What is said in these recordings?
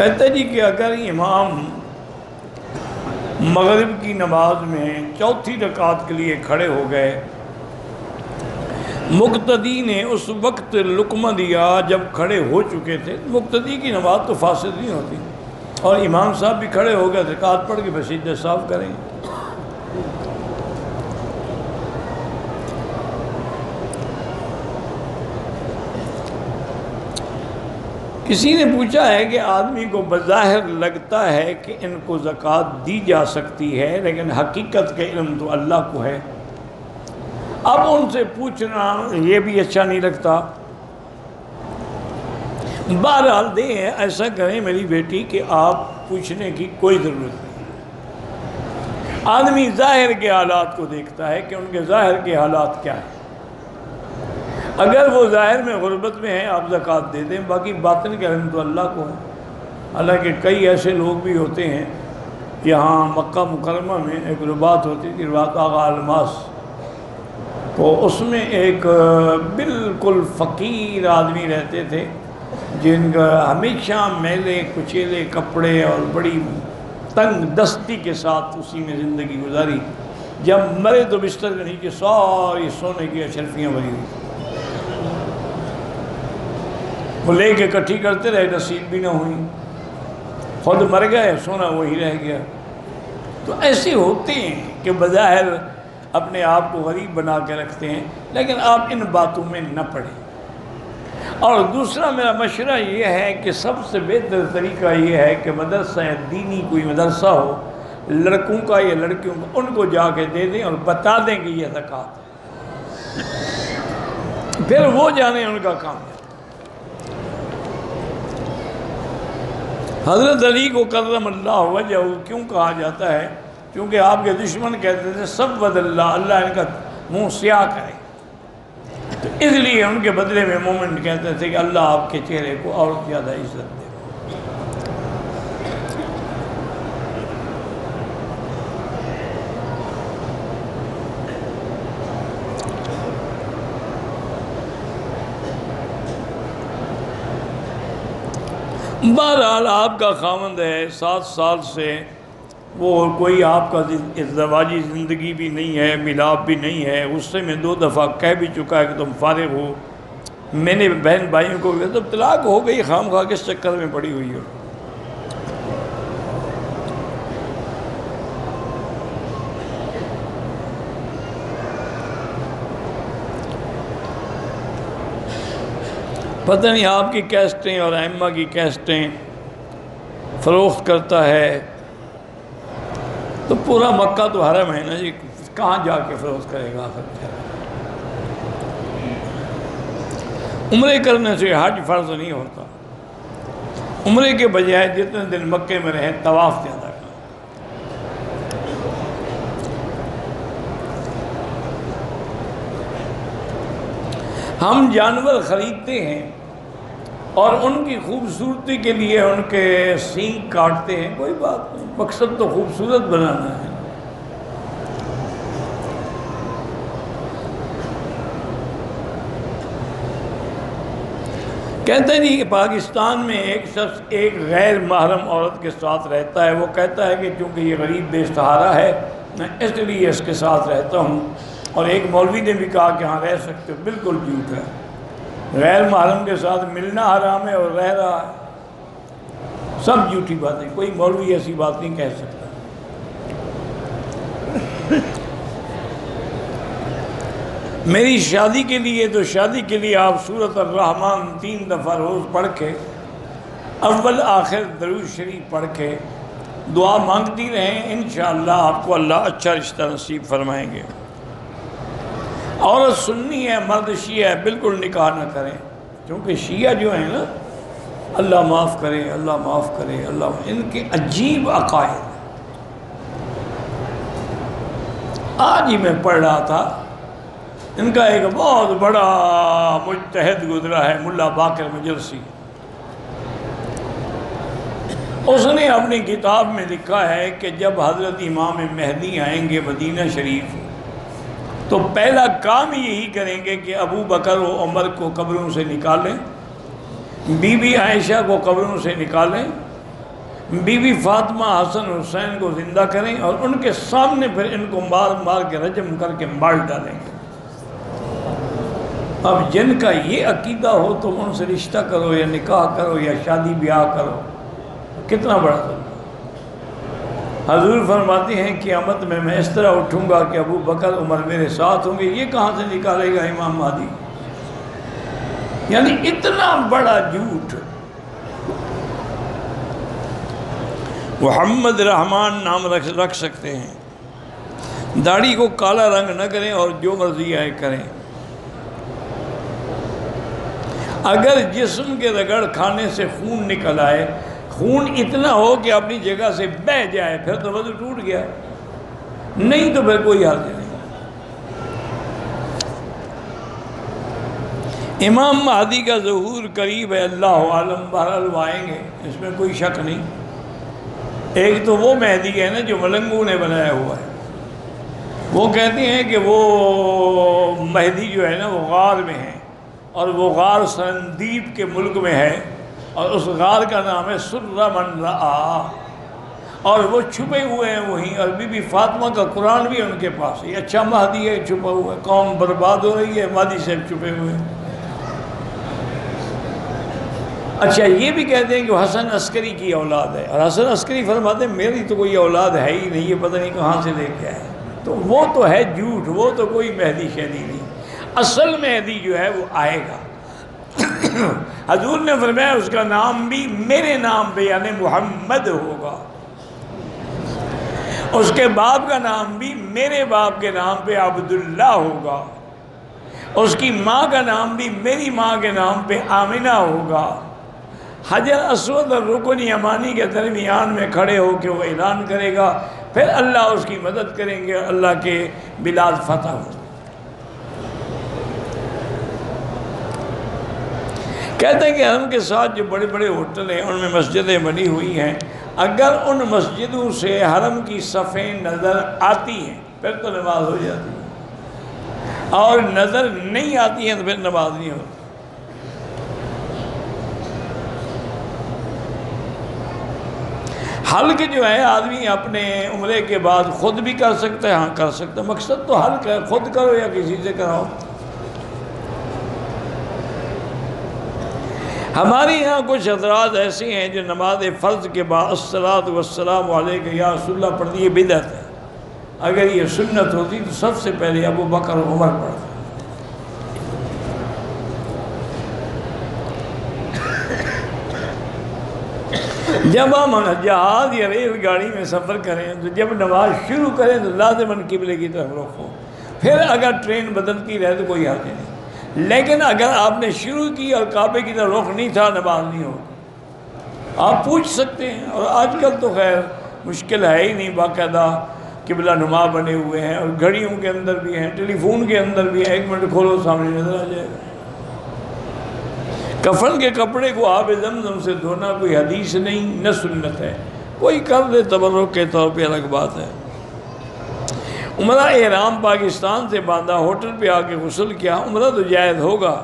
کہتے جی کہ اگر امام مغرب کی نماز میں چوتھی رکعت کے لیے کھڑے ہو گئے، مقتدی نے اس وقت لقمہ دیا جب کھڑے ہو چکے تھے، مقتدی کی نماز تو فاسد نہیں ہوتی، اور امام صاحب بھی کھڑے ہو گئے، رکعت پڑھ کے سجدہ صاف کریں گے۔ کسی نے پوچھا ہے کہ آدمی کو بظاہر لگتا ہے کہ ان کو زکوٰۃ دی جا سکتی ہے، لیکن حقیقت کا علم تو اللہ کو ہے۔ اب ان سے پوچھنا یہ بھی اچھا نہیں لگتا۔ بہرحال دیں ایسا کریں میری بیٹی کہ آپ پوچھنے کی کوئی ضرورت نہیں۔ آدمی ظاہر کے حالات کو دیکھتا ہے کہ ان کے ظاہر کے حالات کیا ہیں۔ اگر وہ ظاہر میں غربت میں ہیں آپ زکوٰۃ دے دیں، باقی باطن کا علم تو اللہ کو ہے۔ حالانکہ کئی ایسے لوگ بھی ہوتے ہیں، یہاں مکہ مکرمہ میں ایک رباط ہوتی تھی، رباط آغا الماس، تو اس میں ایک بالکل فقیر آدمی رہتے تھے جن کا ہمیشہ میلے کچیلے کپڑے اور بڑی تنگ دستی کے ساتھ اسی میں زندگی گزاری۔ جب مرے تو بستر کے نیچے ساری سونے کی اشرفیاں بھری ہوئی، وہ لے کے اکٹھی کرتے رہے، نصیب بھی نہ ہوئی، خود مر گئے، سونا وہی رہ گیا۔ تو ایسے ہوتے ہیں کہ بظاہر اپنے آپ کو غریب بنا کے رکھتے ہیں، لیکن آپ ان باتوں میں نہ پڑیں۔ اور دوسرا میرا مشورہ یہ ہے کہ سب سے بہتر طریقہ یہ ہے کہ مدرسہ دینی کوئی مدرسہ ہو، لڑکوں کا یا لڑکیوں کا، ان کو جا کے دے دیں اور بتا دیں کہ یہ زکوٰۃ ہے، پھر وہ جانیں ان کا کام ہے۔ حضرت علی کو کرم اللہ وجہہ کیوں کہا جاتا ہے؟ کیونکہ آپ کے دشمن کہتے تھے سود اللہ، اللہ ان کا منہ سیاہ کرے، تو اس لیے ان کے بدلے میں مومن کہتے تھے کہ اللہ آپ کے چہرے کو اور زیادہ عزت دے۔ بہرحال آپ کا خاوند ہے، 7 سال سے وہ کوئی آپ کا ازدواجی زندگی بھی نہیں ہے، ملاپ بھی نہیں ہے، اس سے میں 2 دفعہ کہہ بھی چکا ہے کہ تم فارغ ہو۔ میں نے بہن بھائیوں کو کہا تو طلاق ہو گئی، خام خواہ کس چکر میں پڑی ہوئی ہو۔ پتہ نہیں آپ کی کیسٹیں اور ائمہ کی کیسٹیں فروخت کرتا ہے، تو پورا مکہ تو حرم ہے نا جی، کہاں جا کے فروخت کرے گا آخر؟ عمرے کرنے سے حج فرض نہیں ہوتا، عمرے کے بجائے جتنے دن مکے میں رہیں طواف زیادہ کریں۔ ہم جانور خریدتے ہیں اور ان کی خوبصورتی کے لیے ان کے سینگ کاٹتے ہیں، کوئی بات نہیں، مقصد تو خوبصورت بنانا ہے۔ کہتے ہیں کہ پاکستان میں ایک شخص ایک غیر محرم عورت کے ساتھ رہتا ہے، وہ کہتا ہے کہ چونکہ یہ غریب بے سہارا ہے میں اس لیے اس کے ساتھ رہتا ہوں، اور ایک مولوی نے بھی کہا کہ ہاں رہ سکتے ہو، بالکل جھوٹ ہے۔ غیر محرم کے ساتھ ملنا حرام ہے اور رہ رہا ہے، سب جھوٹی باتیں، کوئی مولوی ایسی بات نہیں کہہ سکتا۔ میری شادی کے لیے تو شادی کے لیے آپ سورۃ الرحمن 3 دفعہ روز پڑھ کے، اول آخر درود شریف پڑھ کے دعا مانگتی رہیں، انشاءاللہ آپ کو اللہ اچھا رشتہ نصیب فرمائیں گے۔ عورت سنی ہے، مرد شیعہ ہے، بالکل نکاح نہ کریں، کیونکہ شیعہ جو ہیں نا، اللہ معاف کرے، اللہ معاف کرے، اللہ، ان کے عجیب عقائد۔ آج ہی میں پڑھ رہا تھا، ان کا ایک بہت بڑا مجتہد گزرا ہے ملا باقر مجلسی، اس نے اپنی کتاب میں لکھا ہے کہ جب حضرت امام مہدی آئیں گے مدینہ شریف تو پہلا کام یہی کریں گے کہ ابو بکر و عمر کو قبروں سے نکالیں، بی بی عائشہ کو قبروں سے نکالیں، بی بی فاطمہ حسن حسین کو زندہ کریں اور ان کے سامنے پھر ان کو مار مار کے رجم کر کے مار ڈالیں گے۔ اب جن کا یہ عقیدہ ہو تو ان سے رشتہ کرو یا نکاح کرو یا شادی بیاہ کرو، کتنا بڑا ظلم۔ حضور فرماتے ہیں قیامت میں اس طرح اٹھوں گا کہ ابو بکر عمر میرے ساتھ ہوں گے، یہ کہاں سے نکالے گا امام مہدی؟ یعنی اتنا بڑا جھوٹ۔ محمد رحمان نام رکھ سکتے ہیں، داڑھی کو کالا رنگ نہ کریں اور جو مرضی آئے کریں۔ اگر جسم کے رگڑ کھانے سے خون نکل آئے، خون اتنا ہو کہ اپنی جگہ سے بہہ جائے، پھر تو وضو ٹوٹ گیا، نہیں تو پھر کوئی حرج نہیں۔ امام مہدی کا ظہور قریب ہے، اللہ عالم، بہرحال وہ آئیں گے، اس میں کوئی شک نہیں۔ ایک تو وہ مہدی ہے نا جو ملنگوں نے بنایا ہوا ہے، وہ کہتے ہیں کہ وہ مہدی جو ہے نا وہ غار میں ہے، اور وہ غار سندیپ کے ملک میں ہے، اور اس غار کا نام ہے سر من رآ، اور وہ چھپے ہوئے ہیں وہیں، اور بی بی فاطمہ کا قرآن بھی ان کے پاس ہے۔ اچھا مہدی ہے چھپا ہوا ہے، قوم برباد ہو رہی ہے، مہدی صاحب چھپے ہوئے ہیں۔ اچھا یہ بھی کہتے ہیں کہ وہ حسن عسکری کی اولاد ہے، اور حسن عسکری فرماتے ہیں میری تو کوئی اولاد ہے ہی نہیں، یہ پتہ نہیں کہاں سے لے کے آئے۔ تو وہ تو ہے جھوٹ، وہ تو کوئی مہدی شہدی نہیں۔ اصل مہدی جو ہے وہ آئے گا، حضور نے فرمایا اس کا نام بھی میرے نام پہ یعنی محمد ہوگا، اس کے باپ کا نام بھی میرے باپ کے نام پہ عبداللہ ہوگا، اس کی ماں کا نام بھی میری ماں کے نام پہ آمنہ ہوگا۔ حجر اسود اور رکن یمانی کے درمیان میں کھڑے ہو کے وہ اعلان کرے گا، پھر اللہ اس کی مدد کریں گے، اللہ کے بلاد فتح ہو۔ کہتے ہیں کہ حرم کے ساتھ جو بڑے بڑے ہوٹل ہیں ان میں مسجدیں بنی ہوئی ہیں، اگر ان مسجدوں سے حرم کی صفیں نظر آتی ہیں پھر تو نماز ہو جاتی ہے، اور نظر نہیں آتی ہیں تو پھر نماز نہیں ہوتی۔ حلق جو ہے آدمی اپنے عمرے کے بعد خود بھی کر سکتا ہے، ہاں کر سکتا ہے، مقصد تو حلق ہے، خود کرو یا کسی سے کراؤ۔ ہمارے یہاں کچھ حضرات ایسے ہیں جو نماز فرض کے بعد الصلاۃ والسلام علیک یا رسول اللہ پڑھتی، یہ بدعت ہے۔ اگر یہ سنت ہوتی تو سب سے پہلے ابو بکر و عمر پڑھتے۔ جب ہم جہاز یا ریل گاڑی میں سفر کریں تو جب نماز شروع کریں تو لازماً قبلے کی طرف رخ ہو، پھر اگر ٹرین بدلتی رہے تو کوئی حرج نہیں، لیکن اگر آپ نے شروع کی اور کعبے کی طرف رخ نہیں تھا نماز نہیں ہوگی۔ آپ پوچھ سکتے ہیں، اور آج کل تو خیر مشکل ہے ہی نہیں، باقاعدہ قبلہ نما بنے ہوئے ہیں، اور گھڑیوں کے اندر بھی ہیں، ٹیلی فون کے اندر بھی ہیں، 1 منٹ کھولو سامنے نظر آ جائے گا۔ کفن کے کپڑے کو آب زمزم سے دھونا کوئی حدیث نہیں، نہ سنت ہے، کوئی کر دے تبرک کے طور پہ الگ بات ہے۔ عمرہ احرام پاکستان سے باندھا، ہوٹل پہ آ کے غسل کیا، عمرہ تو جائز ہوگا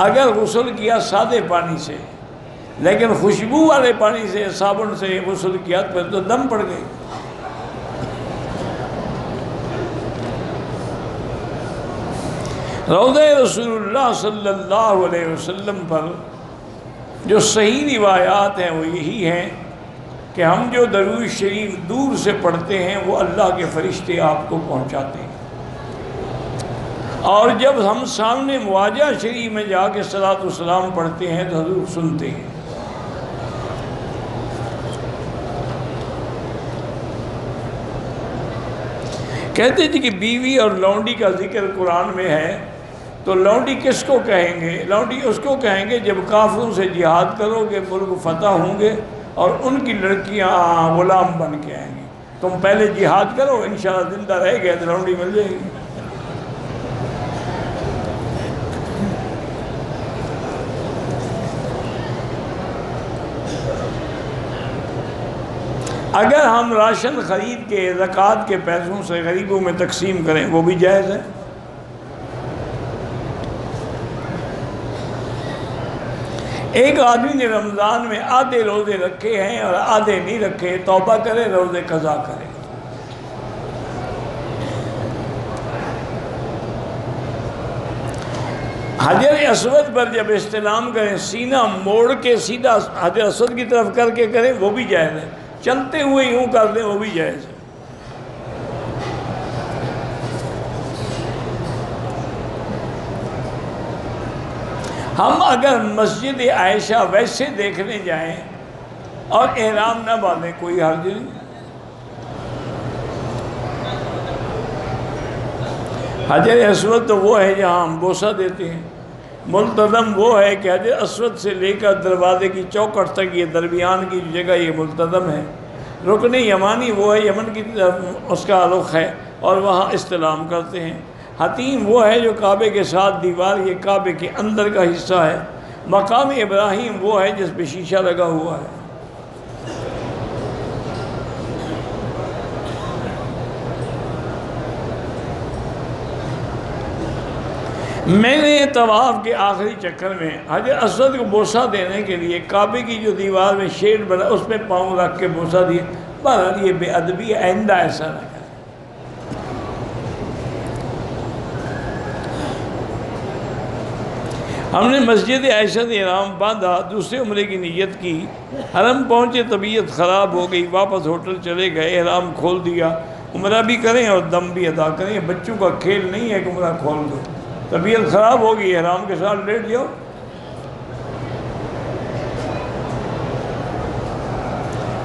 اگر غسل کیا سادے پانی سے، لیکن خوشبو والے پانی سے صابن سے غسل کیا پھر تو دم پڑ گئی۔ روضہ رسول اللہ صلی اللہ علیہ وسلم پر جو صحیح روایات ہیں وہ یہی ہیں کہ ہم جو درود شریف دور سے پڑھتے ہیں وہ اللہ کے فرشتے آپ کو پہنچاتے ہیں، اور جب ہم سامنے مواجہ شریف میں جا کے صلاۃ و سلام پڑھتے ہیں تو حضور سنتے ہیں۔ کہتے تھے کہ بیوی اور لونڈی کا ذکر قرآن میں ہے، تو لونڈی کس کو کہیں گے؟ لونڈی اس کو کہیں گے جب کافروں سے جہاد کرو گے، ملک فتح ہوں گے اور ان کی لڑکیاں غلام بن کے آئیں گی، تم پہلے جہاد کرو، انشاءاللہ زندہ رہ گئے تو لونڈی مل جائے گی۔ اگر ہم راشن خرید کے زکوٰۃ کے پیسوں سے غریبوں میں تقسیم کریں وہ بھی جائز ہے۔ ایک آدمی نے رمضان میں آدھے روزے رکھے ہیں اور آدھے نہیں رکھے، توبہ کرے، روزے قضا کرے۔ حجر اسود پر جب استلام کریں، سینہ موڑ کے سیدھا حجر اسود کی طرف کر کے کریں، وہ بھی جائز ہے۔ چلتے ہوئے یوں کر دیں، وہ بھی جائز ہے۔ ہم اگر مسجد عائشہ ویسے دیکھنے جائیں اور احرام نہ باندھیں، کوئی حرج نہیں۔ حجر اسود تو وہ ہے جہاں ہم بوسہ دیتے ہیں، ملتزم وہ ہے کہ حجر اسود سے لے کر دروازے کی چوکھٹ تک یہ درمیان کی جگہ یہ ملتزم ہے۔ رکن یمانی وہ ہے، یمن کی طرف اس کا رخ ہے اور وہاں استلام کرتے ہیں۔ حتیم وہ ہے جو کعبے کے ساتھ دیوار، یہ کعبے کے اندر کا حصہ ہے۔ مقام ابراہیم وہ ہے جس پہ شیشہ لگا ہوا ہے۔ میں نے طواف کے آخری چکر میں حجر اسود کو بوسہ دینے کے لیے کعبے کی جو دیوار میں شیڈ بنا اس پہ پاؤں رکھ کے بوسہ دیا۔ بہرحال یہ بے ادبی ہے، آئندہ ایسا نہ کریں۔ ہم نے مسجد عائشہ سے احرام باندھا، دوسرے عمرے کی نیت کی، حرم پہنچے، طبیعت خراب ہو گئی، واپس ہوٹل چلے گئے، احرام کھول دیا۔ عمرہ بھی کریں اور دم بھی ادا کریں، بچوں کا کھیل نہیں ہے کہ عمرہ کھول دو۔ طبیعت خراب ہوگی، احرام کے ساتھ لیٹ جاؤ۔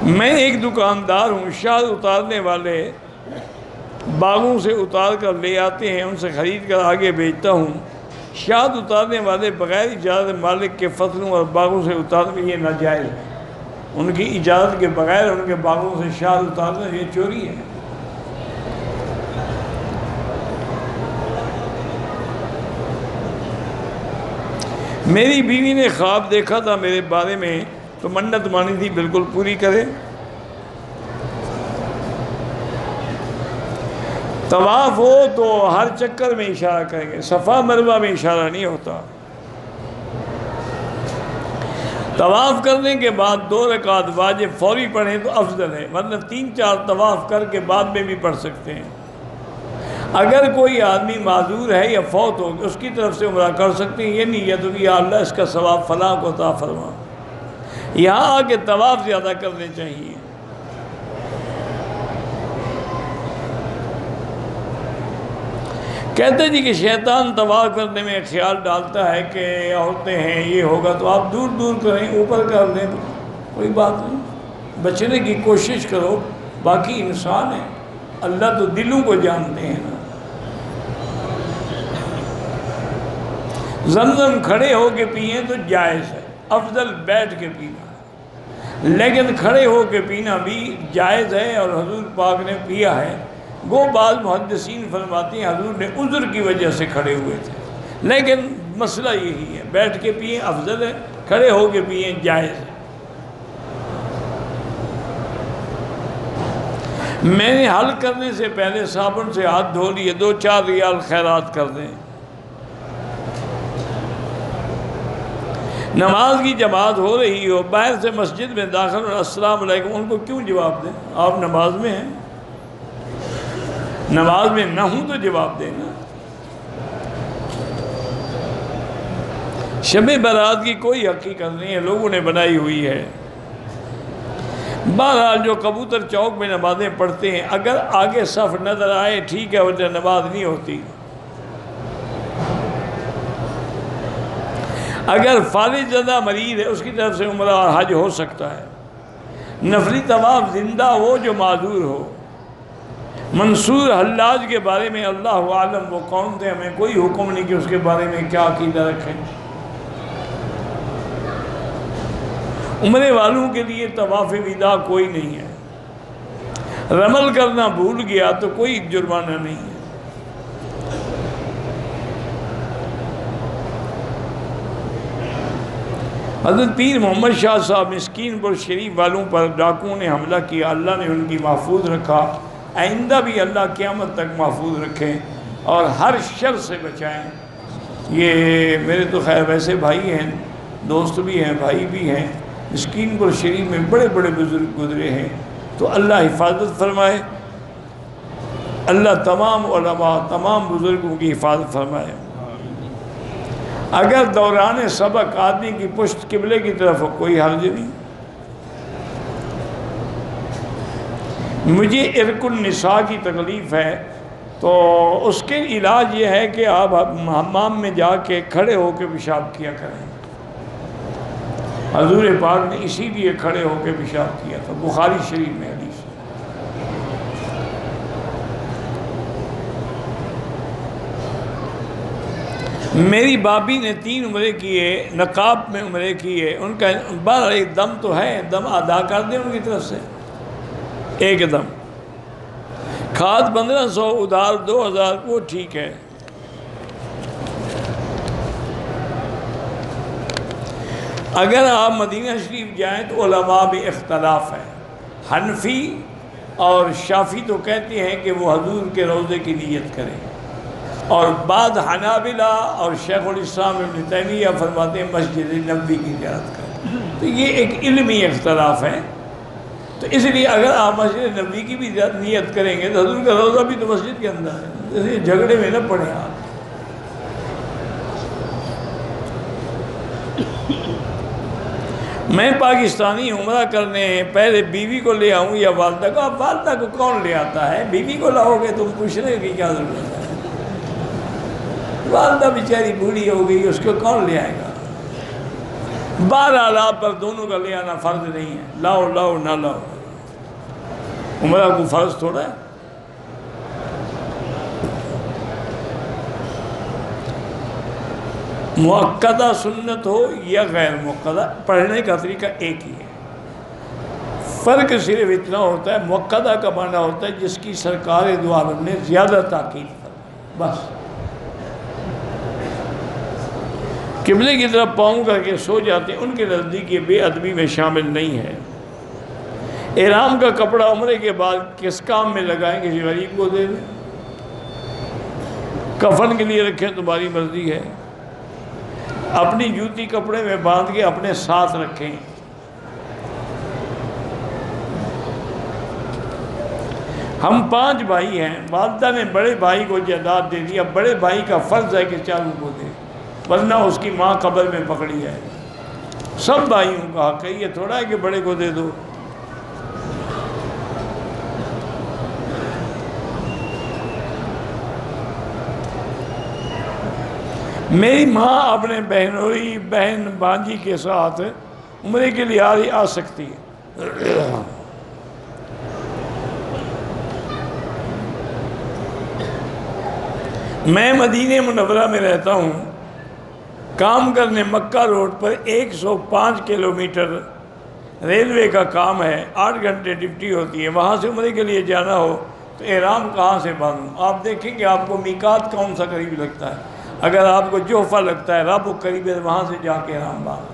میں ایک دکاندار ہوں، شاد اتارنے والے باغوں سے اتار کر لے آتے ہیں، ان سے خرید کر آگے بیچتا ہوں۔ شاد اتارنے والے بغیر اجازت مالک کے فصلوں اور باغوں سے اتارنے یہ ناجائز ہے۔ ان کی اجازت کے بغیر ان کے باغوں سے شاد اتارنا یہ چوری ہے۔ میری بیوی نے خواب دیکھا تھا میرے بارے میں، تو منت مانی تھی بالکل پوری کرے۔ طواف ہو تو ہر چکر میں اشارہ کریں گے، صفا مروہ میں اشارہ نہیں ہوتا۔ طواف کرنے کے بعد 2 رکعت واجب فوری پڑھیں تو افضل ہے، ورنہ 3-4 طواف کر کے بعد میں بھی پڑھ سکتے ہیں۔ اگر کوئی آدمی معذور ہے یا فوت ہو اس کی طرف سے عمرہ کر سکتے ہیں، یہ نیت ہو کہ یا اللہ اس کا ثواب فلاں کو عطا فرما۔ یہاں آ کے طواف زیادہ کرنے چاہیے۔ کہتے جی کہ شیطان طواف کرنے میں خیال ڈالتا ہے کہ عورتیں ہیں، یہ ہوگا، تو آپ دور دور کریں، اوپر کر دیں، کوئی بات نہیں، بچنے کی کوشش کرو۔ باقی انسان ہے، اللہ تو دلوں کو جانتے ہیں نا۔ زمزم کھڑے ہو کے پئیں تو جائز ہے، افضل بیٹھ کے پینا، لیکن کھڑے ہو کے پینا بھی جائز ہے اور حضور پاک نے پیا ہے۔ گو بعض محدثین فرماتے ہیں حضور نے عذر کی وجہ سے کھڑے ہوئے تھے، لیکن مسئلہ یہی ہے، بیٹھ کے پئیں افضل ہے، کھڑے ہو کے پئیں جائز ہے۔ میں نے حل کرنے سے پہلے صابن سے ہاتھ دھو لیے، 2-4 ریال خیرات کر دیں۔ نماز کی جماعت ہو رہی ہو، باہر سے مسجد میں داخل اور السلام علیکم، ان کو کیوں جواب دیں؟ آپ نماز میں ہیں، نماز میں نہ ہوں تو جواب دینا۔ شب برات کی کوئی حقیقت نہیں ہے، لوگوں نے بنائی ہوئی ہے۔ بہرحال جو کبوتر چوک میں نمازیں پڑھتے ہیں، اگر آگے صف نظر آئے ٹھیک ہے، ورنہ نماز نہیں ہوتی۔ اگر فالج زدہ مریض ہے اس کی طرف سے عمرہ اور حج ہو سکتا ہے۔ نفلی طواف زندہ ہو جو معذور ہو۔ منصور حلاج کے بارے میں اللہ عالم وہ کون تھے، ہمیں کوئی حکم نہیں کہ اس کے بارے میں کیا عقیدہ رکھیں۔ عمرے والوں کے لیے طواف وداع کوئی نہیں ہے، رمل کرنا بھول گیا تو کوئی جرمانہ نہیں ہے۔ حضرت پیر محمد شاہ صاحب مسکین پور شریف والوں پر ڈاکوؤں نے حملہ کیا، اللہ نے ان کی محفوظ رکھا، آئندہ بھی اللہ قیامت تک محفوظ رکھیں اور ہر شر سے بچائیں۔ یہ میرے تو خیر ویسے بھائی ہیں، دوست بھی ہیں، بھائی بھی ہیں، مسکین پور شریف میں بڑے بڑے بزرگ گزرے ہیں، تو اللہ حفاظت فرمائے، اللہ تمام علماء تمام بزرگوں کی حفاظت فرمائے۔ اگر دوران سبق آدمی کی پشت قبلے کی طرف ہو کوئی حرج نہیں۔ مجھے عرق النساء کی تکلیف ہے، تو اس کے علاج یہ ہے کہ آپ حمام میں جا کے کھڑے ہو کے پیشاب کیا کریں۔ حضور پاک نے اسی لیے کھڑے ہو کے پیشاب کیا تھا، بخاری شریف میں حدیث۔ میری بابی نے 3 عمرے کیے، نقاب میں عمرے کیے، ان کا بار ایک دم تو ہے، دم ادا کر دیں ان کی طرف سے، ایک دم کھاد 1500 ادھار 2000 وہ ٹھیک ہے۔ اگر آپ مدینہ شریف جائیں تو علماء میں اختلاف ہے، حنفی اور شافعی تو کہتے ہیں کہ وہ حضور کے روضے کی نیت کریں، اور بعض حنابلہ اور شیخ الاسلام ابن تیمیہ فرماتے ہیں مسجد نبوی کی زیارت کریں۔ تو یہ ایک علمی اختلاف ہے، تو اس لیے اگر آپ مسجد نبوی کی بھی نیت کریں گے تو حضور کا روضہ بھی تو مسجد کے اندر ہے، اس لیے جھگڑے میں نہ پڑیں آپ۔ میں پاکستانی عمرہ کرنے پہلے بیوی کو لے آؤں یا والدہ کو؟ اب والدہ کو کون لے آتا ہے؟ بیوی کو لاؤ گے تم پوچھنے کی کیا ضرورت ہے؟ والدہ بیچاری بوڑھی ہو گئی، اس کو کون لے آئے گا؟ بہرحال آپ پر دونوں کا لے آنا فرض نہیں ہے، لاؤ لاؤ نہ لاؤ، عمرہ کو فرض تھوڑا ہے۔ مؤکدہ سنت ہو یا غیر مؤکدہ، پڑھنے کا طریقہ ایک ہی ہے، فرق صرف اتنا ہوتا ہے مؤکدہ کا معنی ہوتا ہے جس کی سرکار دو عالم نے زیادہ تاکید فرمائی، بس قبلے کی طرف پاؤں کر کے سو جاتے ہیں، ان کے نزدیک یہ بے ادبی میں شامل نہیں ہے۔ احرام کا کپڑا عمرے کے بعد کس کام میں لگائیں، کسی غریب کو دے دیں، کفن کے لیے رکھیں تمہاری مرضی ہے، اپنی جوتی کپڑے میں باندھ کے اپنے ساتھ رکھیں۔ ہم 5 بھائی ہیں، والدہ نے بڑے بھائی کو جائیداد دے دی، اب بڑے بھائی کا فرض ہے کہ چاروں کو دے، ورنہ اس کی ماں قبر میں پکڑی جائے۔ سب بھائیوں کا حق ہے، یہ تھوڑا ہے کہ بڑے کو دے دو۔ میری ماں اپنے بہنوئی بہن بانجی کے ساتھ عمرے کے لیے آ سکتی ہے۔ میں مدینہ منورہ میں رہتا ہوں، کام کرنے مکہ روڈ پر 105 کلومیٹر ریلوے کا کام ہے، 8 گھنٹے ڈیوٹی ہوتی ہے، وہاں سے عمرے کے لیے جانا ہو تو احرام کہاں سے باندھوں؟ آپ دیکھیں کہ آپ کو میقات کون سا قریب لگتا ہے، اگر آپ کو جوفہ لگتا ہے، رابغ قریب ہے، وہاں سے جا کے احرام باندھو۔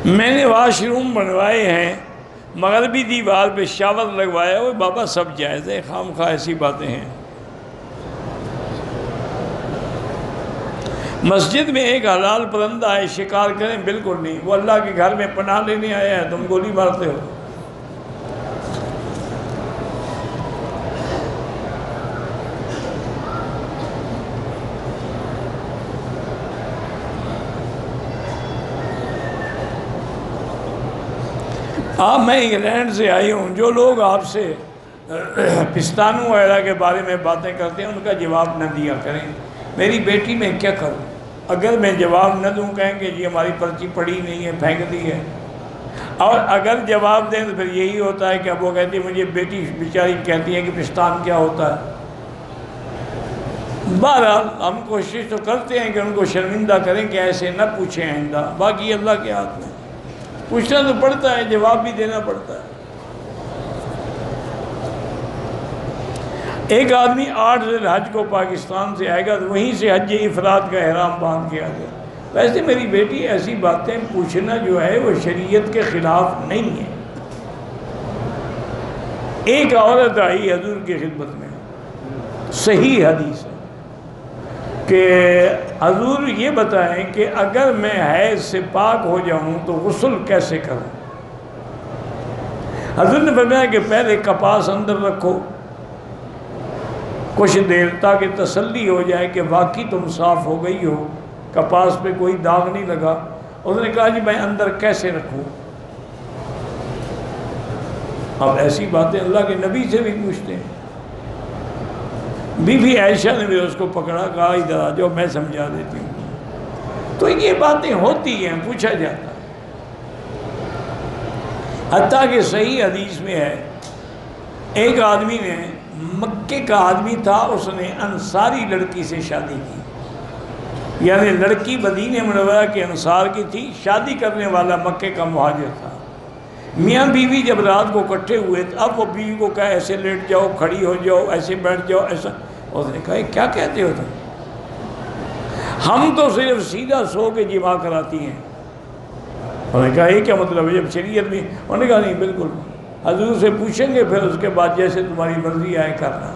میں نے واش روم بنوائے ہیں، مغربی دیوار پہ شاور لگوایا ہوئے، بابا سب جائز ہے، خام خواہ ایسی باتیں ہیں۔ مسجد میں ایک حلال پرندہ ہے، شکار کریں؟ بالکل نہیں، وہ اللہ کے گھر میں پناہ لینے آیا ہے، تم گولی مارتے ہو۔ میں انگلینڈ سے آئی ہوں، جو لوگ آپ سے پستانوں وغیرہ کے بارے میں باتیں کرتے ہیں ان کا جواب نہ دیا کریں۔ میری بیٹی میں کیا کروں؟ اگر میں جواب نہ دوں کہیں کہ جی ہماری پرچی پڑھی نہیں ہے، پھینک دی ہے، اور اگر جواب دیں تو پھر یہی ہوتا ہے کہ اب وہ کہتی ہے مجھے بیٹی بیچاری کہتی ہے کہ پستان کیا ہوتا ہے۔ بہرحال ہم کوشش تو کرتے ہیں کہ ان کو شرمندہ کریں کہ ایسے نہ پوچھیں آئندہ، باقی اللہ کے ہاتھ میں، پوچھنا تو پڑتا ہے، جواب بھی دینا پڑتا ہے۔ ایک آدمی 8 ذی الحج کو پاکستان سے آئے گا تو وہیں سے حج افراد کا احرام باندھ کے آ گیا۔ ویسے میری بیٹی ایسی باتیں پوچھنا جو ہے وہ شریعت کے خلاف نہیں ہے۔ ایک عورت آئی حضور کی خدمت میں، صحیح حدیث ہے کہ حضور یہ بتائیں کہ اگر میں حیض سے پاک ہو جاؤں تو غسل کیسے کروں؟ حضور نے فرمایا کہ پہلے کپاس اندر رکھو کچھ دیر، تاکہ تسلی ہو جائے کہ واقعی تم صاف ہو گئی ہو، کپاس پہ کوئی داغ نہیں لگا۔ اس نے کہا جی میں اندر کیسے رکھوں؟ اب ایسی باتیں اللہ کے نبی سے بھی پوچھتے ہیں۔ بی بی عائشہ نے بھی اس کو پکڑا، کہا ادھر آ جاؤ میں سمجھا دیتی ہوں۔ تو یہ باتیں ہوتی ہیں، پوچھا جاتا ہے۔ حتیٰ کہ صحیح حدیث میں ہے، ایک آدمی نے، مکے کا آدمی تھا، اس نے انصاری لڑکی سے شادی کی، یعنی لڑکی مدینہ منورہ کے انصار کی تھی، شادی کرنے والا مکے کا مہاجر تھا۔ میاں بیوی جب رات کو اکٹھے ہوئے، اب وہ بیوی کو کہا ایسے لیٹ جاؤ، کھڑی ہو جاؤ، ایسے بیٹھ جاؤ، ایسا۔ اس نے کہا کیا کہتے ہو تم؟ ہم تو صرف سیدھا سو کے جماع کراتی ہیں۔ انہوں نے کہا یہ کیا مطلب ہے جب شریعت میں؟ انہوں نے کہا نہیں بالکل، حضور سے پوچھیں گے پھر اس کے بعد جیسے تمہاری مرضی آئے کرنا۔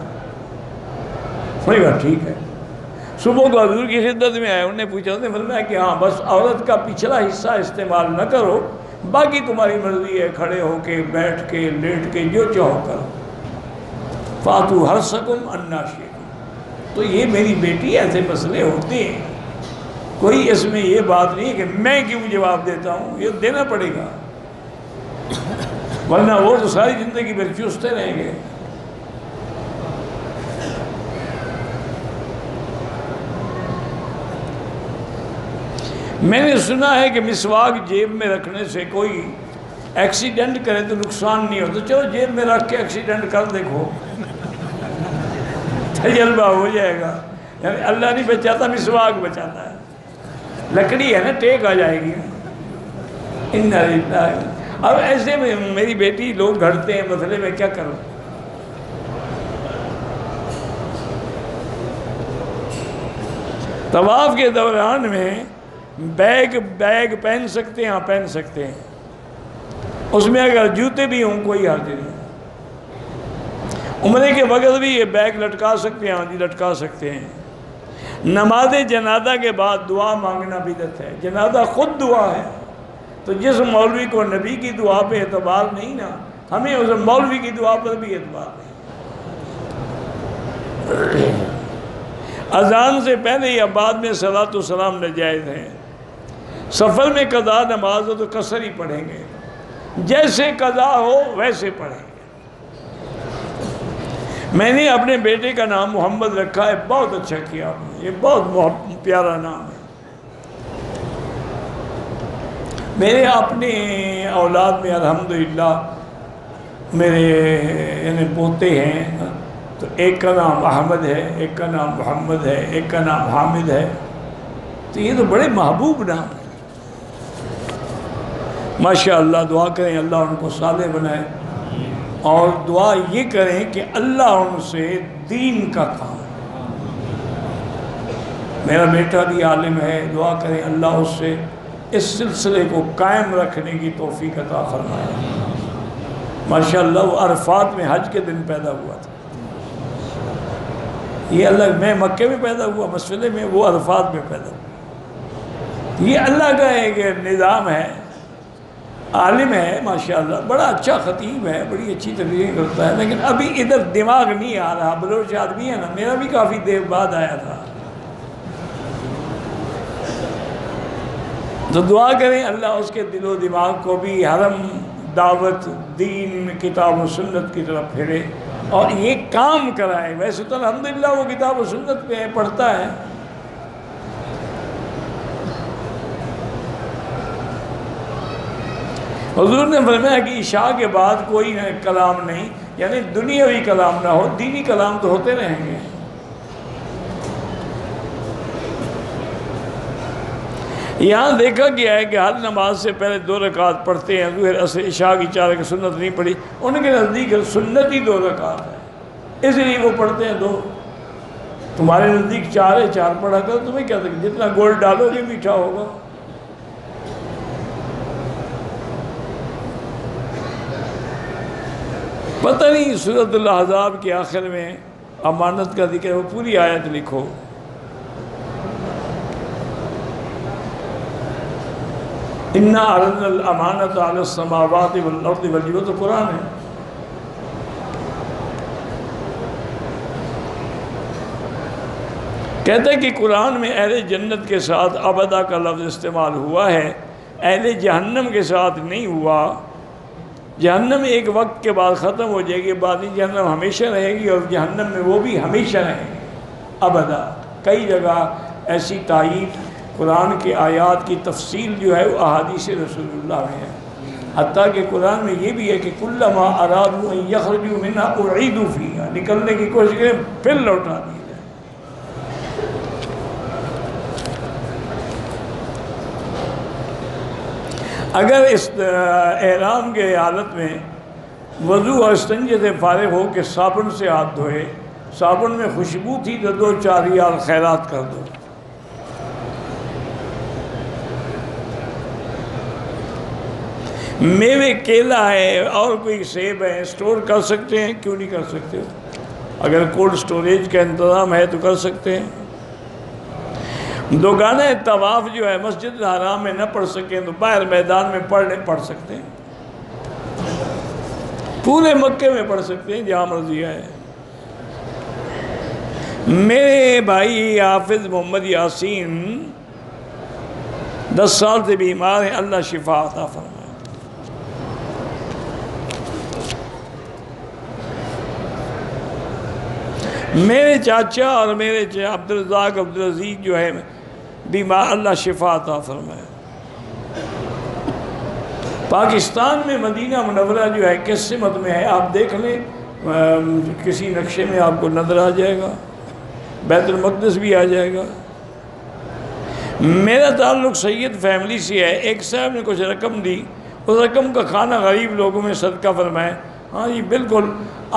انہوں نے کہا ٹھیک ہے۔ صبح کو حضور کی خدمت میں آئے، انہوں نے پوچھا، انہوں نے فرمایا کہ ہاں بس عورت کا پچھلا حصہ استعمال نہ کرو، باقی تمہاری مرضی ہے، کھڑے ہو کے، بیٹھ کے، لیٹ کے، جو چاہو کرو۔ فاتو حرثکم انا شئتم۔ تو یہ میری بیٹی ایسے مسئلے ہوتے ہیں، کوئی اس میں یہ بات نہیں کہ میں کیوں جواب دیتا ہوں، یہ دینا پڑے گا، ورنہ وہ تو ساری زندگی پھر چوستے رہیں گے۔ میں نے سنا ہے کہ مسواک جیب میں رکھنے سے کوئی ایکسیڈنٹ کرے تو نقصان نہیں ہوتا۔ چلو جیب میں رکھ کے ایکسیڈنٹ کر دیکھو، تجربہ ہو جائے گا۔ یعنی اللہ نہیں بچاتا، مسواک بچاتا ہے۔ لکڑی ہے نا، ٹیک آ جائے گی۔ اب ایسے میں میری بیٹی لوگ گھڑتے ہیں مسئلے میں، کیا کروں؟ طواف کے دوران میں بیگ پہن سکتے ہیں؟ ہاں پہن سکتے ہیں، اس میں اگر جوتے بھی ہوں کوئی حرج نہیں۔ عمرے کے وقت بھی یہ بیگ لٹکا سکتے ہیں؟ ہاں جی لٹکا سکتے ہیں۔ نماز جنازہ کے بعد دعا مانگنا بدعت ہے، جنازہ خود دعا ہے، تو جس مولوی کو نبی کی دعا پہ اعتبار نہیں نا، ہمیں اس مولوی کی دعا پر بھی اعتبار نہیں۔ اذان سے پہلے یا بعد میں صلاۃ و سلام ناجائز ہیں۔ سفر میں قضا نماز ہو تو قصر ہی پڑھیں گے، جیسے قضا ہو ویسے پڑھیں گے۔ میں نے اپنے بیٹے کا نام محمد رکھا ہے، بہت اچھا کیا آپ نے، یہ بہت پیارا نام ہے۔ میرے اپنے اولاد میں الحمدللہ میرے یعنی پوتے ہیں، تو ایک کا نام احمد ہے، ایک کا نام محمد ہے، ایک کا نام حامد ہے، تو یہ تو بڑے محبوب نام ہیں۔ ماشاءاللہ دعا کریں اللہ ان کو صالح بنائے، اور دعا یہ کریں کہ اللہ ان سے دین کا کام۔ میرا بیٹا بھی عالم ہے، دعا کریں اللہ اس سے اس سلسلے کو قائم رکھنے کی توفیق عطا فرمائے۔ ماشاءاللہ وہ عرفات میں حج کے دن پیدا ہوا تھا، یہ اللہ، میں مکے میں پیدا ہوا مسئلے میں، وہ عرفات میں پیدا ہوا۔ یہ اللہ کا ایک نظام ہے، عالم ہے ماشاءاللہ، بڑا اچھا خطیب ہے، بڑی اچھی تقریریں کرتا ہے، لیکن ابھی ادھر دماغ نہیں آ رہا۔ بلوچ آدمی ہے نا، میرا بھی کافی دیر بعد آیا تھا، تو دعا کریں اللہ اس کے دل و دماغ کو بھی حرم، دعوت، دین، کتاب و سنت کی طرف پھیرے اور یہ کام کرائے۔ ویسے تو الحمدللہ وہ کتاب و سنت پہ پڑھتا ہے، حضور نے فرمایا کہ عشاء کے بعد کوئی کلام نہیں، یعنی دنیاوی کلام نہ ہو، دینی کلام تو ہوتے رہیں گے۔ یہاں دیکھا گیا ہے کہ ہر نماز سے پہلے 2 رکعت پڑھتے ہیں، ظہر عصر عشاء کی 4 رکعت سنت نہیں پڑھی، ان کے نزدیک سنت ہی 2 رکعت ہے، اس لیے وہ پڑھتے ہیں 2۔ تمہارے نزدیک 4 ہے، 4 پڑھا کر، تمہیں کیا تک جتنا گول ڈالو گے میٹھا ہوگا۔ پتہ نہیں سورۃ الاحزاب کے آخر میں امانت کا ذکر ہے، وہ پوری آیت لکھو۔ اِنَّا عَرَضْنَا الْأَمَانَةَ عَلَى السَّمَاوَاتِ وَالْأَرْضِ وَالْجِبَالِ، وہ تو قرآن ہے۔ کہتا ہے کہ قرآن میں اہل جنت کے ساتھ ابدا کا لفظ استعمال ہوا ہے، اہل جہنم کے ساتھ نہیں ہوا۔ جہنم ایک وقت کے بعد ختم ہو جائے گی، بعد جہنم ہمیشہ رہے گی، اور جہنم میں وہ بھی ہمیشہ رہے گی ابدا۔ کئی جگہ ایسی تائید قرآن کے آیات کی تفصیل جو ہے وہ احادیث رسول اللہ میں ہے، حتیٰ کہ قرآن میں یہ بھی ہے کہ کلما ارادوا ان یخرجوا منہا اعیدوا فیہا، نکلنے کی کوشش کریں پھر لوٹا دیے جائیں۔ اگر اس احرام کے حالت میں وضو اور استنجے سے فارغ ہو کے صابن سے ہاتھ دھوئے، صابن میں خوشبو تھی تو 2-4 ریال خیرات کر دو۔ میوے کیلا ہے اور کوئی سیب ہے، اسٹور کر سکتے ہیں، کیوں نہیں کر سکتے؟ اگر کولڈ سٹوریج کا انتظام ہے تو کر سکتے ہیں۔ دوگانہ طواف جو ہے مسجد الحرام میں نہ پڑھ سکیں تو باہر میدان میں پڑھ سکتے ہیں، پورے مکے میں پڑھ سکتے ہیں جہاں مرضی ہے۔ میرے بھائی حافظ محمد یاسین 10 سال سے بیمار ہیں، اللہ شفا عطا فرمائے۔ میرے چاچا اور میرے عبدالرزاق عبدالعزیز جو ہے بیمار، اللہ شفا عطا فرمائے۔ پاکستان میں مدینہ منورہ جو ہے کس سمت میں ہے آپ دیکھ لیں، کسی نقشے میں آپ کو نظر آ جائے گا، بیت المقدس بھی آ جائے گا۔ میرا تعلق سید فیملی سے ہے، ایک صاحب نے کچھ رقم دی، اس رقم کا کھانا غریب لوگوں میں صدقہ فرمائے۔ ہاں جی بالکل،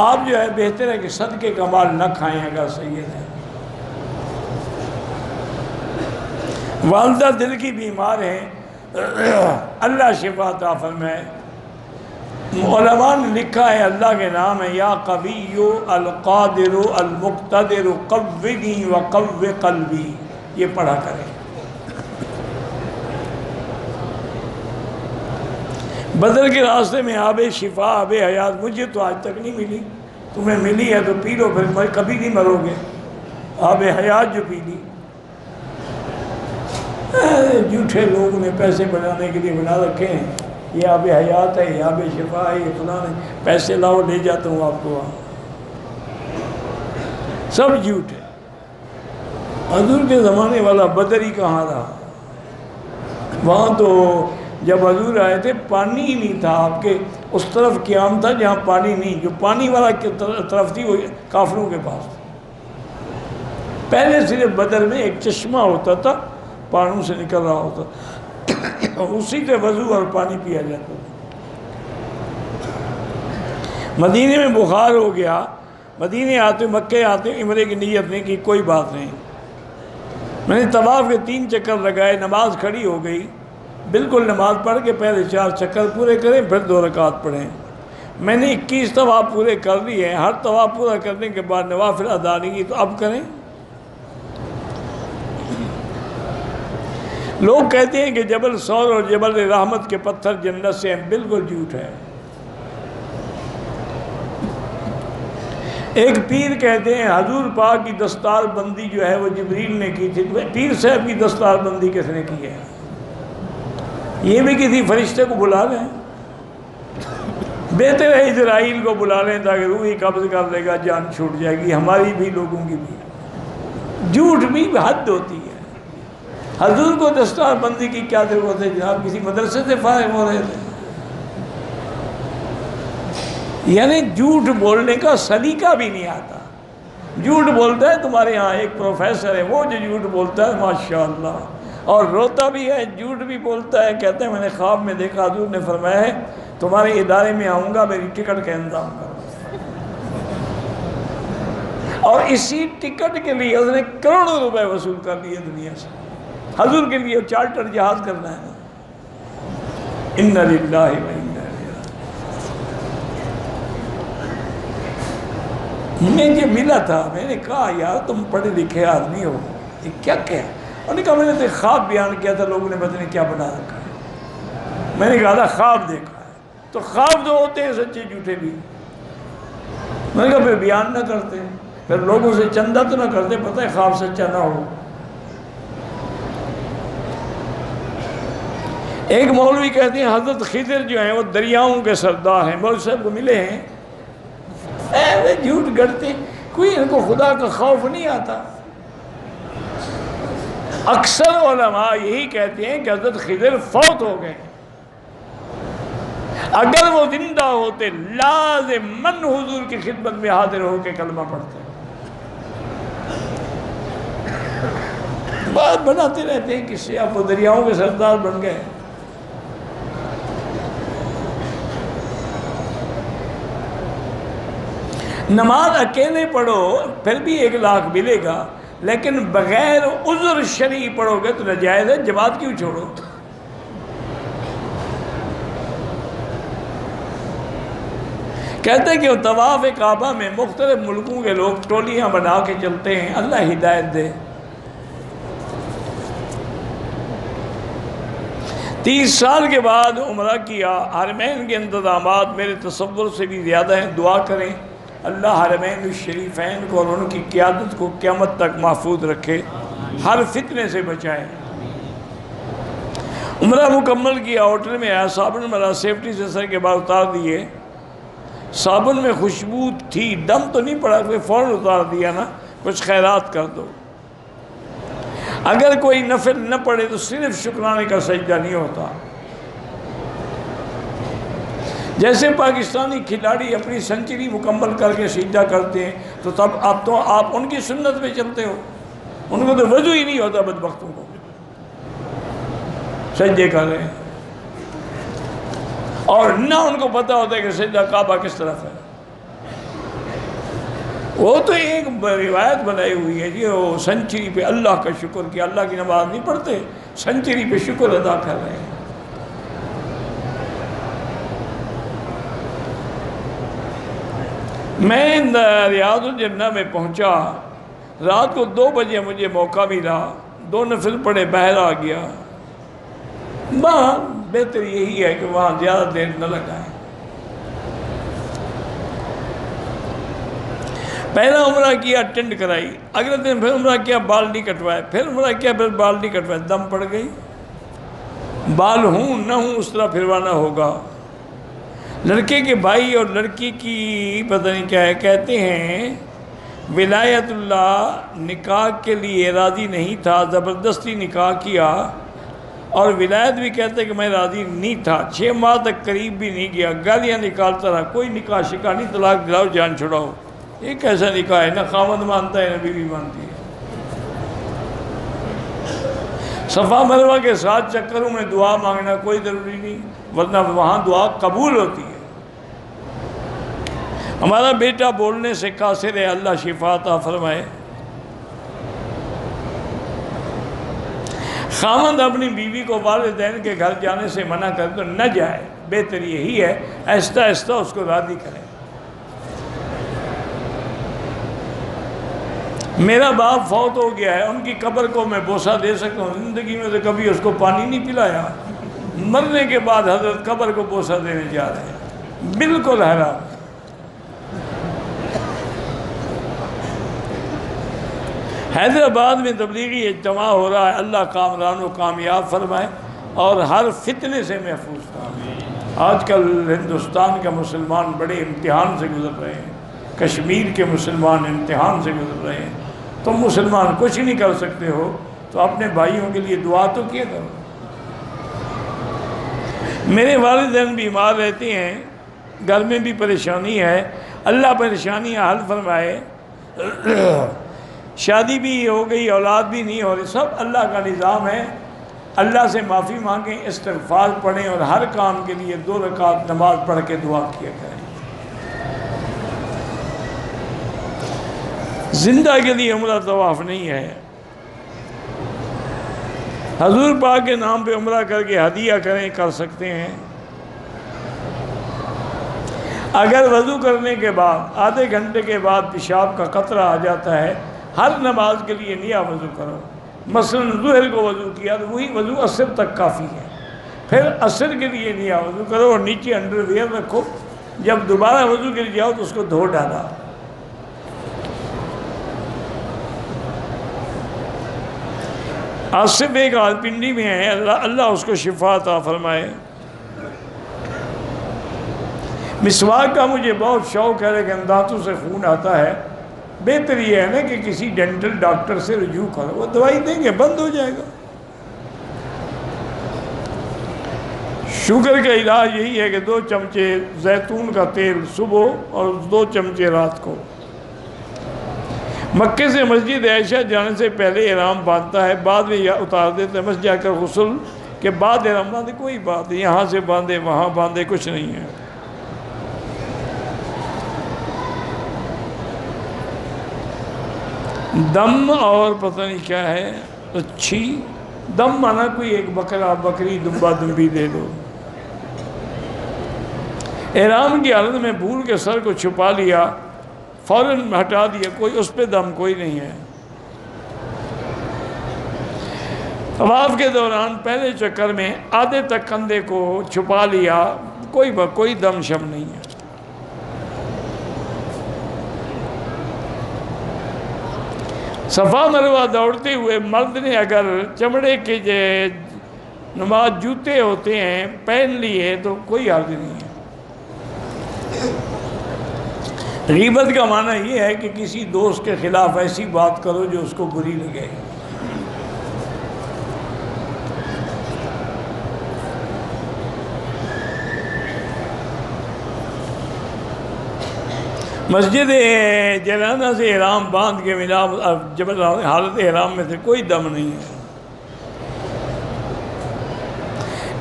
آپ جو ہے بہتر ہے کہ صدقے کا مال نہ کھائیں اگر سید ہے۔ والدہ دل کی بیمار ہیں، اللہ شفا عطا فرمائے۔ علماء نے لکھا ہے اللہ کے نام ہے یا قوی القادر المقتدر قوّنی وقوّ قلبی، یہ پڑھا کریں۔ بدر کے راستے میں آب شفا آب حیات مجھے تو آج تک نہیں ملی، تمہیں ملی ہے تو پی لو، پھر کبھی نہیں مرو گے۔ آب حیات جو پی لی، جھوٹے لوگوں نے پیسے بنانے کے لیے بنا رکھے ہیں، یہ آب حیات ہے، یہ آب شفا ہے، یہ فلاں ہے، پیسے لاؤ لے جاتا ہوں آپ کو وہاں، سب جھوٹ ہے۔ حضور کے زمانے والا بدر ہی کہاں رہا؟ وہاں تو جب حضور آئے تھے پانی ہی نہیں تھا، آپ کے اس طرف قیام تھا جہاں پانی نہیں، جو پانی والا طرف تھی وہ کافروں کے پاس تھا۔ پہلے صرف بدر میں ایک چشمہ ہوتا تھا، پانوں سے نکل رہا ہوتا، اسی سے وضو اور پانی پیا جاتا تھا۔ مدینے میں بخار ہو گیا، مدینے آتے مکے آتے عمرے کی نیت نہیں کی، کوئی بات نہیں۔ میں نے طواف کے 3 چکر لگائے، نماز کھڑی ہو گئی، بالکل نماز پڑھ کے پہلے 4 چکر پورے کریں پھر 2 رکعت پڑھیں۔ میں نے 21 طواف پورے کر لیے ہیں، ہر طواف پورا کرنے کے بعد نوافل ادا نہیں کی، تو اب کریں۔ لوگ کہتے ہیں کہ جبل ثور اور جبل رحمت کے پتھر جنت سے ہیں، بالکل جھوٹ ہے۔ ایک پیر کہتے ہیں حضور پاک کی دستار بندی جو ہے وہ جبریل نے کی تھی، پیر صاحب کی دستار بندی کس نے کی ہے؟ یہ بھی کسی فرشتے کو بلا لیں، بہتر ہے اسرائیل کو بلا لیں تاکہ روح ہی قبض کر لے گا، جان چھوٹ جائے گی، ہماری بھی لوگوں کی بھی۔ جھوٹ بھی حد ہوتی ہے۔ حضور کو دستار بندی کی کیا ضرورت ہے جناب؟ کسی مدرسے سے فارغ ہو رہے تھے؟ یعنی جھوٹ بولنے کا سلیقہ بھی نہیں آتا۔ جھوٹ بولتا ہے تمہارے ہاں ایک پروفیسر ہے، وہ جو جھوٹ بولتا ہے ماشاءاللہ، اور روتا بھی ہے، جھوٹ بھی بولتا ہے، کہتے ہیں میں نے خواب میں دیکھا حضور نے فرمایا ہے تمہارے ادارے میں آؤں گا، میری ٹکٹ کا انتظام کرو۔ اور اسی ٹکٹ کے لیے اس نے کروڑوں روپے وصول کر لیے دنیا سے، حضور کے لیے چارٹر جہاز کرنا ہے۔ اِنَّ لِلَّهِ وَإِنَّا إِلَيْهِ راجعُونَ۔ مجھے ملا تھا، میں نے کہا یار تم پڑھے لکھے آدمی ہو، یہ کیا کہا؟ انہوں نے کہا میں نے تو خواب بیان کیا تھا، لوگوں نے پتہ نہیں کیا بنا رکھا ہے۔ میں نے کہا تھا خواب دیکھا ہے، تو خواب جو ہوتے ہیں سچے جھوٹے بھی۔ میں نے کہا پھر بیان نہ کرتے، پھر لوگوں سے چندہ تو نہ کرتے، پتہ ہے خواب سچا نہ ہو۔ ایک مولوی کہتے ہیں حضرت خضر جو ہیں وہ دریاؤں کے سردار ہیں، مولوی صاحب کو ملے ہیں، ایسے جھوٹ گڑتے ہیں، کوئی ان کو خدا کا خوف نہیں آتا۔ اکثر علماء یہی کہتے ہیں کہ حضرت خضر فوت ہو گئے، اگر وہ زندہ ہوتے لازماً حضور کی خدمت میں حاضر ہو کے کلمہ پڑھتے۔ بات بناتے رہتے ہیں کس سے، اب وہ دریاؤں کے سردار بن گئے۔ نماز اکیلے پڑھو پھر بھی 1 لاکھ ملے گا، لیکن بغیر عذر شرعی پڑھو گے تو ناجائز ہے، جماعت کیوں چھوڑو؟ کہتے ہیں کہ وہ طواف کعبہ میں مختلف ملکوں کے لوگ ٹولیاں بنا کے چلتے ہیں، اللہ ہدایت دے۔ 30 سال کے بعد عمرہ کیا، حرمین کے انتظامات میرے تصور سے بھی زیادہ ہیں، دعا کریں اللہ حرمین الشریفین کو اور ان کی قیادت کو قیامت تک محفوظ رکھے، ہر فتنے سے بچائے۔ عمرہ مکمل کیا، ہوٹل میں آیا، صابن مرا، سیفٹی سے سر کے بال اتار دیے، صابن میں خوشبو تھی، دم تو نہیں پڑا، کوئی فوراً اتار دیا نا، کچھ خیرات کر دو۔ اگر کوئی نفل نہ پڑے تو صرف شکرانے کا سجدہ نہیں ہوتا۔ جیسے پاکستانی کھلاڑی اپنی سنچری مکمل کر کے سجدہ کرتے ہیں، تو تب اب تو آپ ان کی سنت پہ چلتے ہو، ان کو تو وضو ہی نہیں ہوتا، بدبختوں کو سجدے کر رہے ہیں، اور نہ ان کو پتہ ہوتا ہے کہ سجدہ کعبہ کس طرف ہے۔ وہ تو ایک روایت بنائی ہوئی ہے جی، وہ سنچری پہ اللہ کا شکر کیا، اللہ کی نماز نہیں پڑھتے، سنچری پہ شکر ادا کر رہے ہیں۔ میں ریاض الجنہ میں پہنچا، رات کو 2 بجے مجھے موقع ملا، 2 نفل پڑھے، باہر آ گیا۔ بہتر یہی ہے کہ وہاں زیادہ دیر نہ لگائیں۔ پہلا عمرہ کیا، ٹینٹ کرائی، اگلے دن پھر عمرہ کیا، بال نہیں کٹوائے، پھر عمرہ کیا، پھر بال نہیں کٹوائے، دم پڑ گئی۔ بال ہوں نہ ہوں اس طرح پھروانا ہوگا۔ لڑکے کے بھائی اور لڑکی کی پتہ نہیں کیا ہے، کہتے ہیں ولایت اللہ نکاح کے لیے راضی نہیں تھا، زبردستی نکاح کیا، اور ولایت بھی کہتے کہ میں راضی نہیں تھا، 6 ماہ تک قریب بھی نہیں گیا، گالیاں نکالتا رہا، کوئی نکاح شکا نہیں، طلاق دلاؤ، جان چھڑاؤ۔ یہ کیسا نکاح ہے؟ نہ خاوند مانتا ہے نہ بیوی مانتی ہے۔ صفا مروہ کے 7 چکروں میں دعا مانگنا کوئی ضروری نہیں، ورنہ وہاں دعا قبول ہوتی ہے۔ ہمارا بیٹا بولنے سے قاصر ہے، اللہ شفا عطا فرمائے۔ خاوند اپنی بیوی کو والدین کے گھر جانے سے منع کر تو نہ جائے، بہتر یہی ہے آہستہ آہستہ اس کو راضی کریں۔ میرا باپ فوت ہو گیا ہے، ان کی قبر کو میں بوسہ دے سکتا ہوں، زندگی میں تو کبھی اس کو پانی نہیں پلایا، مرنے کے بعد حضرت قبر کو بوسہ دینے جا رہے ہیں، بالکل حرام۔ حیدرآباد میں تبلیغی اجتماع ہو رہا ہے، اللہ کامران و کامیاب فرمائے اور ہر فتنے سے محفوظ فرمائے۔ آج کل ہندوستان کا مسلمان بڑے امتحان سے گزر رہے ہیں، کشمیر کے مسلمان امتحان سے گزر رہے ہیں۔ تم مسلمان کچھ نہیں کر سکتے ہو تو اپنے بھائیوں کے لیے دعا تو کیا کرو۔ میرے والدین بیمار رہتے ہیں، گھر میں بھی پریشانی ہے، اللہ پریشانیاں حل فرمائے۔ شادی بھی ہو گئی، اولاد بھی نہیں ہو رہی، سب اللہ کا نظام ہے۔ اللہ سے معافی مانگیں، استغفار پڑھیں اور ہر کام کے لیے 2 رکعت نماز پڑھ کے دعا کیا کریں۔ زندہ کے لیے عمرہ طواف نہیں ہے۔ حضور پاک کے نام پہ عمرہ کر کے ہدیہ کریں، کر سکتے ہیں۔ اگر وضو کرنے کے بعد آدھے گھنٹے کے بعد پیشاب کا قطرہ آ جاتا ہے، ہر نماز کے لیے نیا وضو کرو۔ مثلاً ظہر کو وضو کیا تو وہی وضو عصر تک کافی ہے، پھر عصر کے لیے نیا وضو کرو اور نیچے انڈر ویئر رکھو، جب دوبارہ وضو کے لیے جاؤ تو اس کو دھو ڈالا۔ آصف ایک پنڈی میں ہے، اللہ اس کو شفا عطا فرمائے۔ مسواک کا مجھے بہت شوق ہے لیکن دانتوں سے خون آتا ہے، بہتر یہ ہے نا کہ کسی ڈینٹل ڈاکٹر سے رجوع کرو، وہ دوائی دیں گے، بند ہو جائے گا۔ شوگر کا علاج یہی ہے کہ 2 چمچے زیتون کا تیل صبح اور 2 چمچے رات کو۔ مکے سے مسجد عائشہ جانے سے پہلے احرام باندھتا ہے، بعد میں اتار دیتے ہیں، مسجد جا کر غسل کے بعد احرام باندھے، کوئی بات نہیں، یہاں سے باندھے وہاں باندھے، کچھ نہیں ہے۔ دم اور پتہ نہیں کیا ہے، اچھی دم مانا کوئی ایک بکرا بکری دمبا دمبی دے دو۔ احرام کی حالت میں بھول کے سر کو چھپا لیا، فوراً ہٹا دیا، کوئی اس پہ دم کوئی نہیں ہے۔ طواف کے دوران پہلے چکر میں آدھے تک کندھے کو چھپا لیا، کوئی دم شم نہیں ہے۔ صفا مروہ دوڑتے ہوئے مرد نے اگر چمڑے کے نماز جوتے ہوتے ہیں پہن لیے تو کوئی حرج نہیں ہے۔ غیبت کا معنی یہ ہے کہ کسی دوست کے خلاف ایسی بات کرو جو اس کو بری لگے۔ مسجد جلانہ سے احرام باندھ کے جب حالت احرام میں سے کوئی دم نہیں ہے۔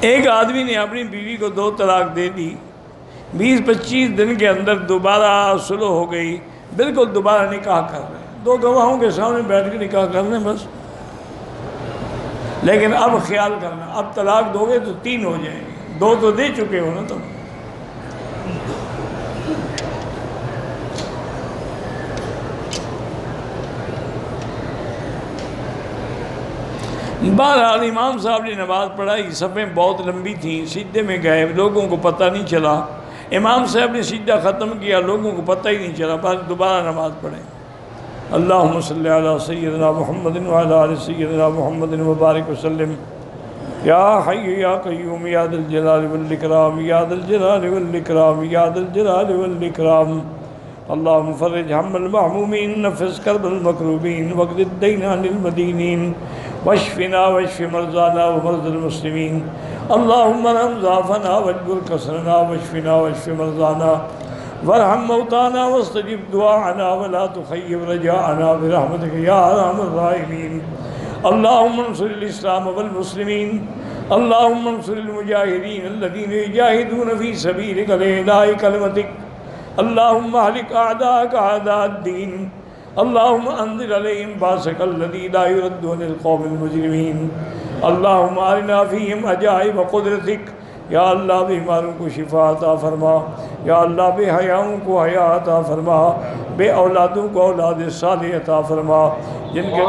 ایک آدمی نے اپنی بیوی کو 2 طلاق دے دی، 20-25 دن کے اندر دوبارہ صلح ہو گئی، بالکل دوبارہ نکاح کر رہے ہیں، 2 گواہوں کے سامنے بیٹھ کے نکاح کر رہے ہیں بس۔ لیکن اب خیال کرنا، اب طلاق دو گے تو 3 ہو جائیں گے، 2 تو دے چکے ہو نا تم۔ بہرحال امام صاحب نے نماز پڑھائی، صفیں بہت لمبی تھیں، سجدے میں گئے، لوگوں کو پتہ نہیں چلا، امام صاحب نے سجدہ ختم کیا، لوگوں کو پتہ ہی نہیں چلا، بس دوبارہ نماز پڑھیں۔ اللہم صلی علی سیدنا محمد وعلی آل سیدنا محمد وبارک وسلم۔ یا حی یا قیوم یا ذا الجلال والاکرام یا ذا الجلال والاکرام یا ذا الجلال والاکرام۔ اللہم فرج ہم المحمومین، نفس کرب المکروبین، وقض الدین عن المدینین، واشفنا واشف مرضانا ومرضى المسلمين، اللهم ارحم ضعفنا واجبر كسرنا، واشفنا واشف مرضانا وارحم موتانا واستجب دعاءنا ولا تخيب رجاءنا برحمتك يا ارحم الراحمين۔ اللهم انصر الاسلام والمسلمين، اللهم انصر المجاهدين الذين يجاهدون في سبيلك لإعلاء كلمتك، اللهم اهلك اعداءك اعداء الدين، اللہم انزل علیہم باسک الذی لا یرد عن القوم المجرمین، اللہم آرنا فیہم عجائب قدرتک، یا اللہ بیماروں کو شفا عطا فرما، یا اللہ بے حیاؤں کو حیا عطا فرما، بے اولادوں کو اولاد صالح عطا فرما، جن کے